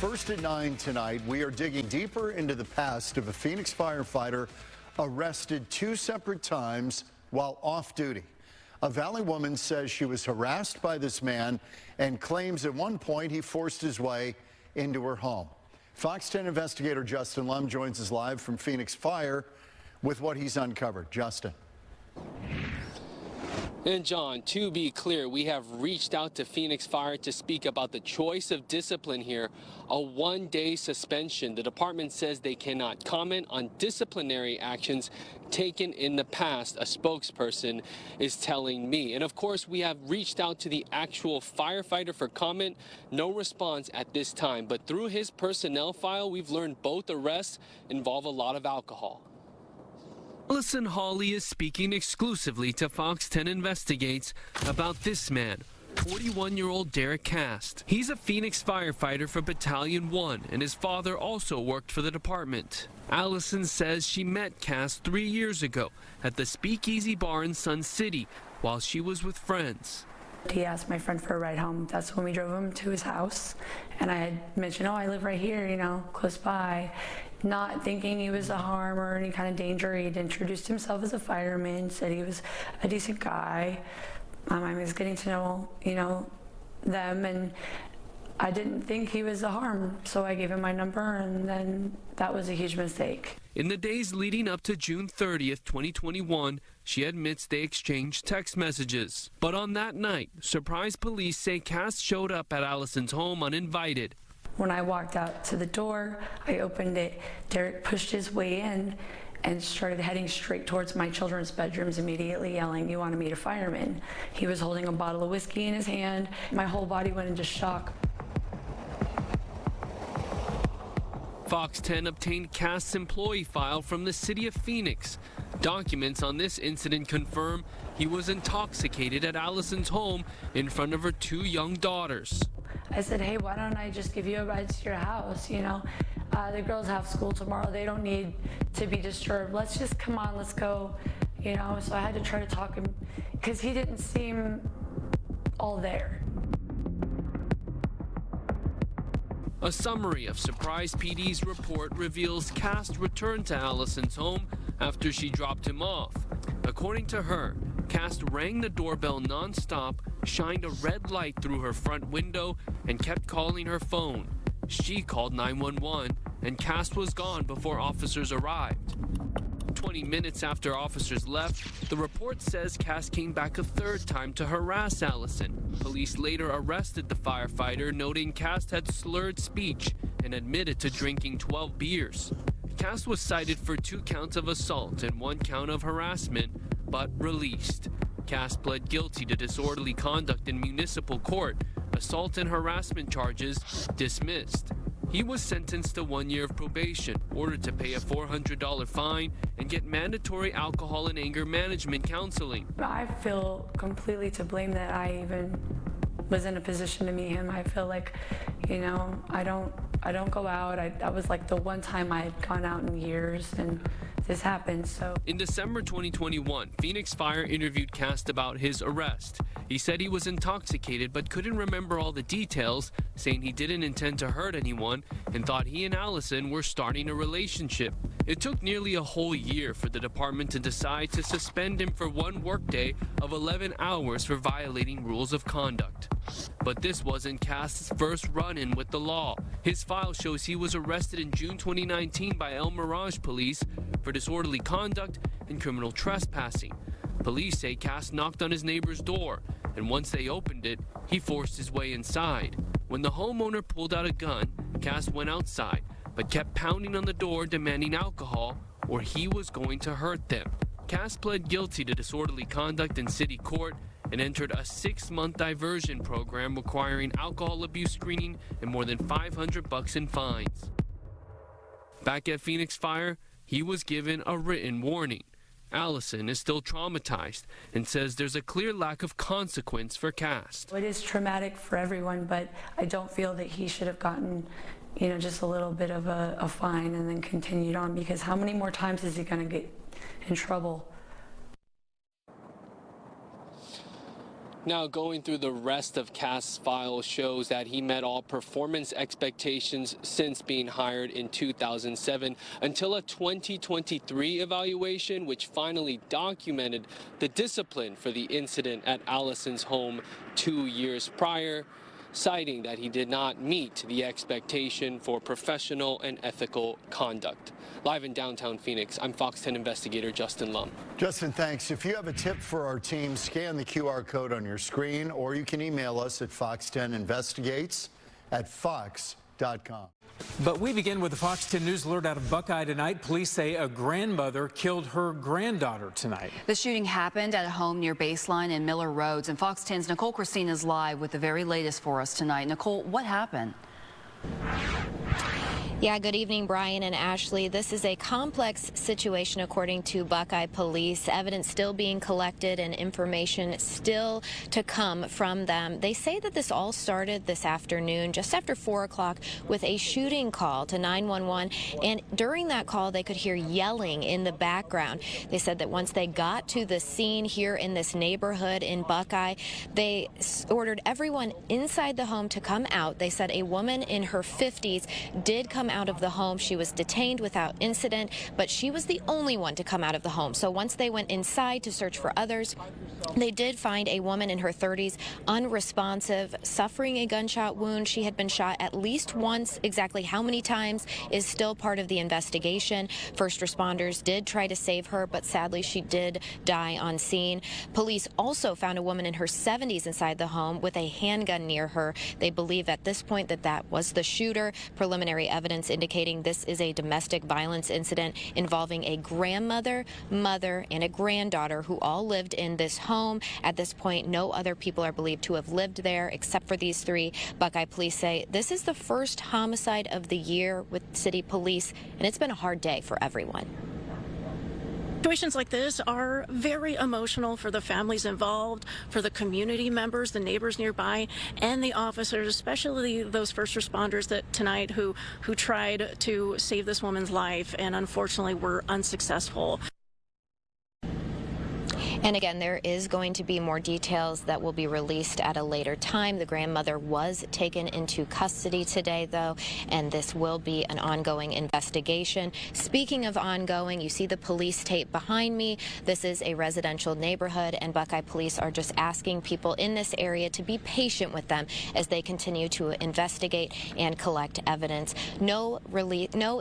First at 9 tonight, we are digging deeper into the past of a Phoenix firefighter arrested 2 separate times while off duty. A Valley woman says she was harassed by this man and claims at one point he forced his way into her home. Fox 10 investigator Justin Lum joins us live from Phoenix Fire with what he's uncovered. Justin. And John, to be clear, we have reached out to Phoenix Fire to speak about the choice of discipline here, a 1-day suspension. The department says they cannot comment on disciplinary actions taken in the past, a spokesperson is telling me. And of course, we have reached out to the actual firefighter for comment. No response at this time, but through his personnel file, we've learned both arrests involve a lot of alcohol. Allison Hawley is speaking exclusively to Fox 10 Investigates about this man, 41-year-old Derek Cast. He's a Phoenix firefighter for Battalion 1, and his father also worked for the department. Allison says she met Cast 3 years ago at the Speakeasy Bar in Sun City while she was with friends. He asked my friend for a ride home. That's when we drove him to his house. And I had mentioned, oh, I live right here, you know, close by. Not thinking he was a harm or any kind of danger. He'd introduced himself as a fireman, said he was a decent guy. I was getting to know, you know, them, and I didn't think he was a harm. So I gave him my number, and then that was a huge mistake. In the days leading up to June 30th, 2021, she admits they exchanged text messages. But on that night, surprise police say Cass showed up at Allison's home uninvited. When I walked out to the door, I opened it. Derek pushed his way in and started heading straight towards my children's bedrooms, immediately yelling, "You want to meet a fireman?" He was holding a bottle of whiskey in his hand. My whole body went into shock. Fox 10 obtained Cast's employee file from the city of Phoenix. Documents on this incident confirm he was intoxicated at Allison's home in front of her 2 young daughters. I said, hey, why don't I just give you a ride to your house? You know, the girls have school tomorrow. They don't need to be disturbed. Let's just come on, let's go. You know, so I had to try to talk him because he didn't seem all there. A summary of Surprise PD's report reveals Cast returned to Allison's home after she dropped him off. According to her, Cast rang the doorbell nonstop, shined a red light through her front window, and kept calling her phone. She called 911, and Cast was gone before officers arrived. 20 minutes after officers left, the report says Cast came back a 3rd time to harass Allison. Police later arrested the firefighter, noting Cast had slurred speech and admitted to drinking 12 beers. Cast was cited for 2 counts of assault and 1 count of harassment, but released. Cast pled guilty to disorderly conduct in municipal court, assault and harassment charges dismissed. He was sentenced to 1 year of probation, ordered to pay a $400 fine, and get mandatory alcohol and anger management counseling. I feel completely to blame that I even was in a position to meet him. I feel like, you know, I don't go out. That was like the one time I had gone out in years, and this happened. So in December 2021, Phoenix Fire interviewed Cast about his arrest. He said he was intoxicated but couldn't remember all the details, saying he didn't intend to hurt anyone and thought he and Allison were starting a relationship. It took nearly a whole year for the department to decide to suspend him for 1 workday of 11 hours for violating rules of conduct. But this wasn't Cast's first run-in with the law. His file shows he was arrested in June 2019 by El Mirage police for disorderly conduct and criminal trespassing. Police say Cast knocked on his neighbor's door, and once they opened it, he forced his way inside. When the homeowner pulled out a gun, Cast went outside, but kept pounding on the door demanding alcohol, or he was going to hurt them. Cast pled guilty to disorderly conduct in city court and entered a 6-month diversion program requiring alcohol abuse screening and more than $500 in fines. Back at Phoenix Fire, he was given a written warning. Allison is still traumatized and says there's a clear lack of consequence for Cast. it is traumatic for everyone, but I don't feel that he should have gotten, you know, just a little bit of a fine and then continued on, because how many more times is he going to get in trouble? Now, going through the rest of Cass's file shows that he met all performance expectations since being hired in 2007 until a 2023 evaluation, which finally documented the discipline for the incident at Allison's home 2 years prior, citing that he did not meet the expectation for professional and ethical conduct. Live in downtown Phoenix, I'm Fox 10 investigator Justin Lum. Justin, thanks. If you have a tip for our team, scan the QR code on your screen, or you can email us at fox10investigates@fox.com. But we begin with the Fox 10 News alert out of Buckeye tonight. Police say a grandmother killed her granddaughter tonight. The shooting happened at a home near Baseline and Miller Roads. And Fox 10's Nicole Christine is live with the very latest for us tonight. Nicole, what happened? Yeah, good evening, Brian and Ashley. This is a complex situation, according to Buckeye police. Evidence still being collected and information still to come from them. They say that this all started this afternoon, just after 4 o'clock, with a shooting call to 911. And during that call, they could hear yelling in the background. They said that once they got to the scene here in this neighborhood in Buckeye, they ordered everyone inside the home to come out. They said a woman in her 50s did come out of the home. She was detained without incident, but she was the only one to come out of the home. So once they went inside to search for others, they did find a woman in her 30s, unresponsive, suffering a gunshot wound. She had been shot at least once. Exactly how many times is still part of the investigation. First responders did try to save her, but sadly she did die on scene. Police also found a woman in her 70s inside the home with a handgun near her. They believe at this point that that was the shooter. Preliminary evidence indicating this is a domestic violence incident involving a grandmother, mother, and a granddaughter who all lived in this home. At this point, no other people are believed to have lived there except for these three. Buckeye police say this is the first homicide of the year with city police, and it's been a hard day for everyone. Situations like this are very emotional for the families involved, for the community members, the neighbors nearby, and the officers, especially those first responders that tonight who tried to save this woman's life and unfortunately were unsuccessful. And again, there is going to be more details that will be released at a later time. The grandmother was taken into custody today, though, and this will be an ongoing investigation. Speaking of ongoing, you see the police tape behind me. This is a residential neighborhood, and Buckeye police are just asking people in this area to be patient with them as they continue to investigate and collect evidence. No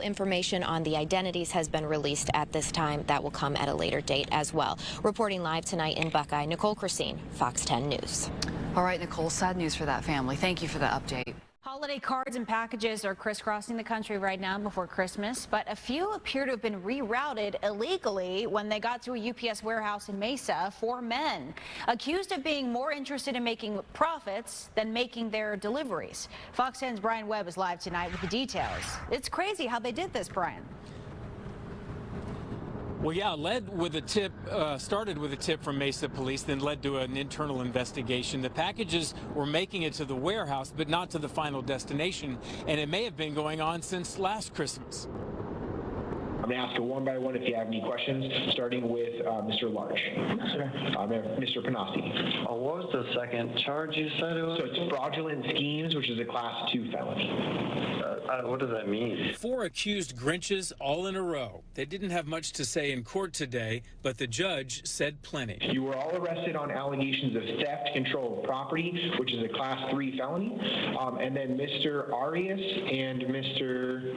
information on the identities has been released at this time. That will come at a later date as well. Reporting live tonight in Buckeye, Nicole Christine, Fox 10 News. All right, Nicole, sad news for that family. Thank you for the update. Holiday cards and packages are crisscrossing the country right now before Christmas, but a few appear to have been rerouted illegally when they got to a UPS warehouse in Mesa. 4 men accused of being more interested in making profits than making their deliveries. Fox 10's Brian Webb is live tonight with the details. It's crazy how they did this, Brian. Well, yeah, started with a tip from Mesa Police, then led to an internal investigation. The packages were making it to the warehouse, but not to the final destination, and it may have been going on since last Christmas. I'm going to ask it one by one if you have any questions, starting with Mr. Larch. Sir. Mr. Panasi. What was the second charge you said it was? So it's fraudulent schemes, which is a Class 2 felony. What does that mean? 4 accused Grinches all in a row. They didn't have much to say in court today, but the judge said plenty. You were all arrested on allegations of theft, control of property, which is a Class 3 felony. And then Mr. Arias and Mr.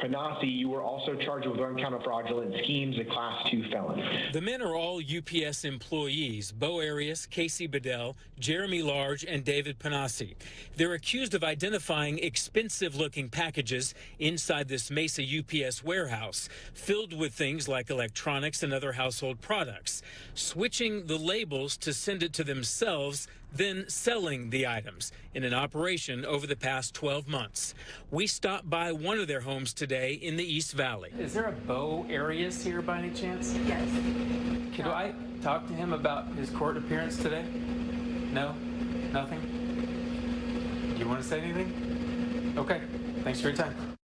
Panasi, you were also charged with one count of fraudulent schemes, a Class 2 felony. The men are all UPS employees: Bo Arias, Casey Bedell, Jeremy Large, and David Panasi. They're accused of identifying expensive-looking packages inside this Mesa UPS warehouse, filled with things like electronics and other household products, switching the labels to send it to themselves, then selling the items in an operation over the past 12 months. We stopped by one of their homes today in the East Valley. Is there a Bo Arias here by any chance? Yes. Could I talk to him about his court appearance today? No? Nothing? Do you want to say anything? Okay. Thanks for your time.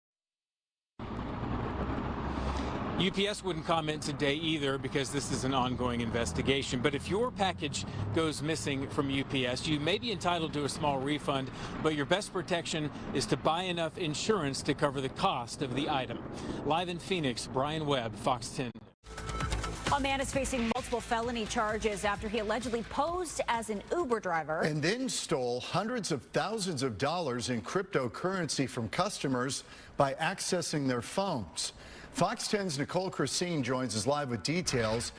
UPS wouldn't comment today either because this is an ongoing investigation. But if your package goes missing from UPS, you may be entitled to a small refund, but your best protection is to buy enough insurance to cover the cost of the item. Live in Phoenix, Brian Webb, Fox 10. A man is facing multiple felony charges after he allegedly posed as an Uber driver and then stole hundreds of thousands of dollars in cryptocurrency from customers by accessing their phones. Fox 10's Nicole Christine joins us live with details.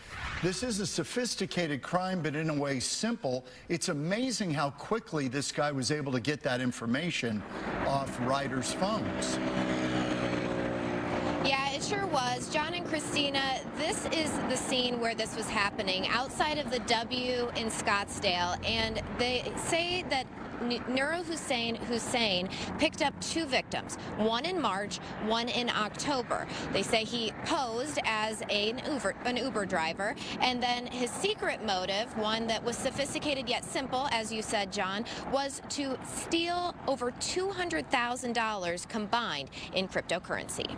This is a sophisticated crime, but in a way simple. It's amazing how quickly this guy was able to get that information off riders' phones. Yeah, it sure was. John and Christina, this is the scene where this was happening outside of the W in Scottsdale, and they say that Nur Hussein picked up 2 victims, one in March, one in October. They say he posed as an Uber driver, and then his secret motive, one that was sophisticated yet simple, as you said, John, was to steal over $200,000 combined in cryptocurrency.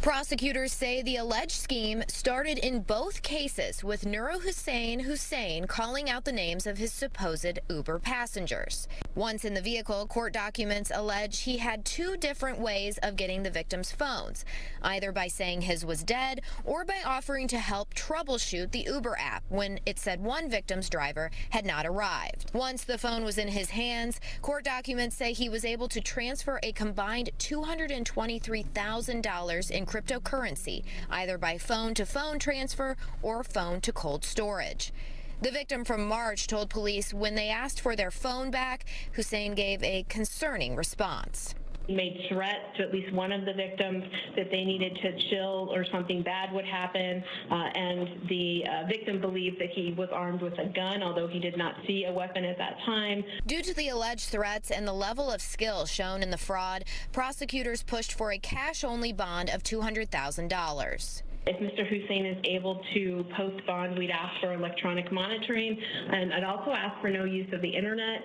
Prosecutors say the alleged scheme started in both cases with Nur Hussein calling out the names of his supposed Uber passengers. Once in the vehicle, court documents allege he had 2 different ways of getting the victims' phones, either by saying his was dead or by offering to help troubleshoot the Uber app when it said one victim's driver had not arrived. Once the phone was in his hands, court documents say he was able to transfer a combined $223,000 in cryptocurrency, either by phone-to-phone transfer or phone-to-cold storage. The victim from March told police when they asked for their phone back, Hussein gave a concerning response. He made threats to at least one of the victims that they needed to chill or something bad would happen, and the victim believed that he was armed with a gun, although he did not see a weapon at that time. Due to the alleged threats and the level of skill shown in the fraud, prosecutors pushed for a cash-only bond of $200,000. If Mr. Hussein is able to post bond, we'd ask for electronic monitoring, and I'd also ask for no use of the internet.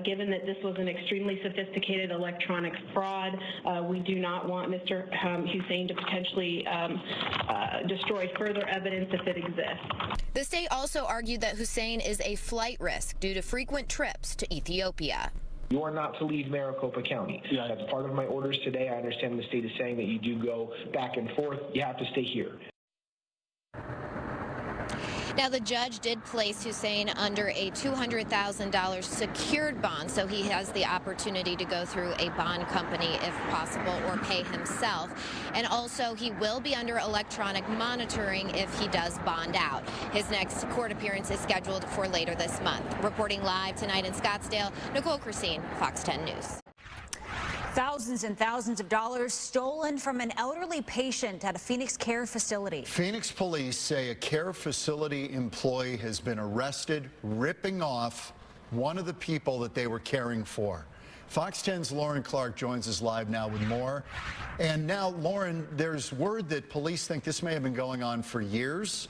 Given that this was an extremely sophisticated electronic fraud, we do not want Mr. Hussein to potentially destroy further evidence if it exists. The state also argued that Hussein is a flight risk due to frequent trips to Ethiopia. You are not to leave Maricopa County. That's part of my orders today. I understand the state is saying that you do go back and forth. You have to stay here. Now, the judge did place Hussein under a $200,000 secured bond, so he has the opportunity to go through a bond company if possible or pay himself. And also, he will be under electronic monitoring if he does bond out. His next court appearance is scheduled for later this month. Reporting live tonight in Scottsdale, Nicole Christine, Fox 10 News. Thousands and thousands of dollars stolen from an elderly patient at a Phoenix care facility. Phoenix police say a care facility employee has been arrested ripping off one of the people that they were caring for. Fox 10's Lauren Clark joins us live now with more. And now, Lauren, there's word that police think this may have been going on for years.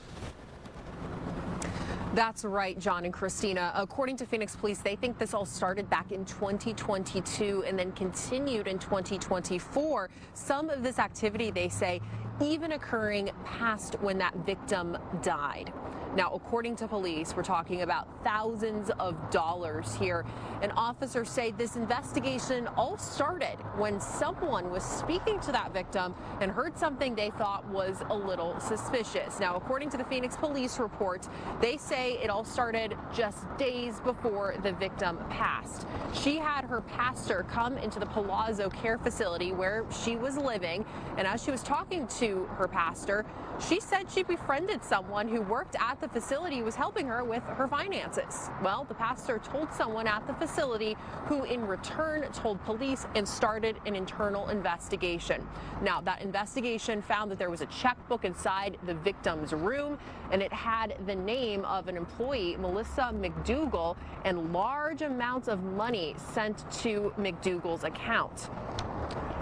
That's right, John and Christina. According to Phoenix police, they think this all started back in 2022 and then continued in 2024. Some of this activity, they say, even occurring past when that victim died. Now, according to police, we're talking about thousands of dollars here. And officers say this investigation all started when someone was speaking to that victim and heard something they thought was a little suspicious. Now, according to the Phoenix police report, they say it all started just days before the victim passed. She had her pastor come into the Palazzo care facility where she was living, and as she was talking to her pastor, she said she befriended someone who worked at the facility, was helping her with her finances. Well, the pastor told someone at the facility who in return told police and started an internal investigation. Now, that investigation found that there was a checkbook inside the victim's room, and it had the name of an employee, Melissa McDougal, and large amounts of money sent to McDougal's account.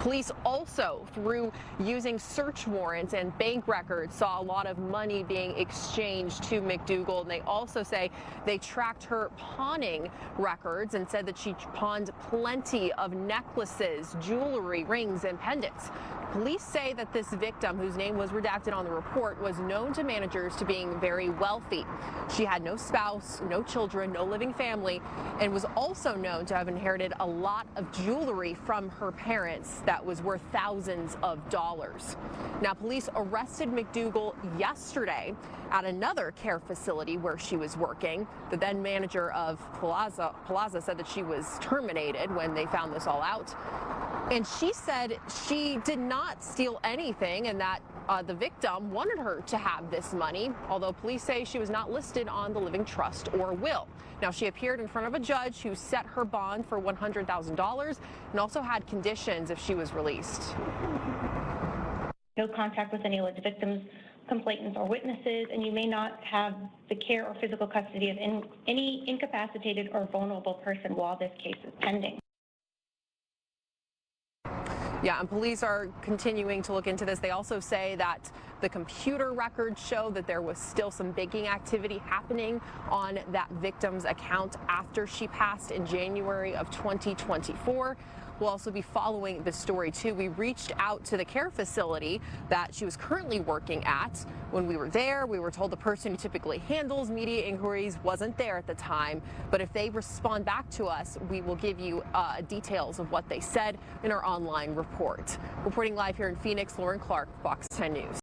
Police also, through using search warrants and bank records, saw a lot of money being exchanged to McDougal. And they also say they tracked her pawning records and said that she pawned plenty of necklaces, jewelry, rings, and pendants. police say that this victim, whose name was redacted on the report, was known to managers to being very wealthy. She had no spouse, no children, no living family, and was also known to have inherited a lot of jewelry from her parents that was worth thousands of dollars. Now, police arrested McDougal yesterday at another care facility where she was working. The then manager of Plaza said that she was terminated when they found this all out. And she said she did not steal anything and that the victim wanted her to have this money, although police say she was not listed on the living trust or will. Now, she appeared in front of a judge who set her bond for $100,000 and also had conditions if she was released. No contact with any alleged victims, complainants, or witnesses, and you may not have the care or physical custody of any incapacitated or vulnerable person while this case is pending. Yeah, and police are continuing to look into this. They also say that the computer records show that there was still some banking activity happening on that victim's account after she passed in January of 2024. We'll also be following the story, too. We reached out to the care facility that she was currently working at. When we were there, we were told the person who typically handles media inquiries wasn't there at the time. But if they respond back to us, we will give you details of what they said in our online report. Reporting live here in Phoenix, Lauren Clark, Fox 10 News.